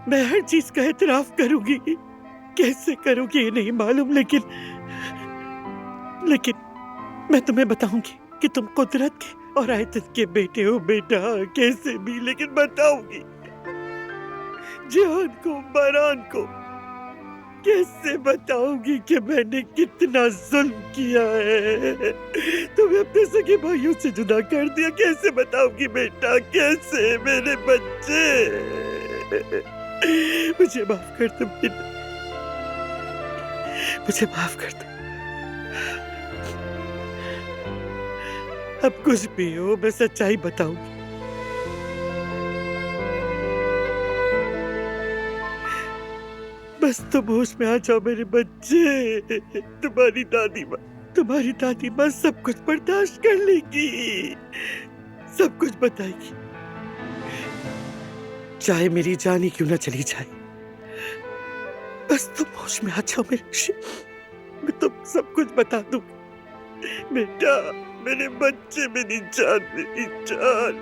मैं हर चीज का एतराफ करूंगी। कैसे करूंगी ये नहीं मालूम, लेकिन लेकिन मैं तुम्हें बताऊंगी कि तुम कुदरत के और आयतन के बेटे हो बेटा। कैसे भी लेकिन बताऊंगी। जान को, बारान को कैसे बताऊंगी कि मैंने कितना जुल्म किया है। तुम्हें अपने सगे भाइयों से जुदा कर दिया। कैसे बताऊंगी बेटा, कैसे मेरे बच्चे। मुझे माफ कर दो बेटा, मुझे माफ कर दो। अब कुछ भी हो, मैं सच्चाई बताऊंगी। बस तुम होश में आ जाओ मेरे बच्चे। तुम्हारी दादी माँ सब कुछ बर्दाश्त कर लेगी, सब कुछ बताएगी, चाहे मेरी जान ही क्यों ना चली जाए। बस तुम होश में आ जाओ मेरे, मैं तुम सब कुछ बता दूंगी बेटा। मेरे बच्चे, मेरी जान, मेरी जान।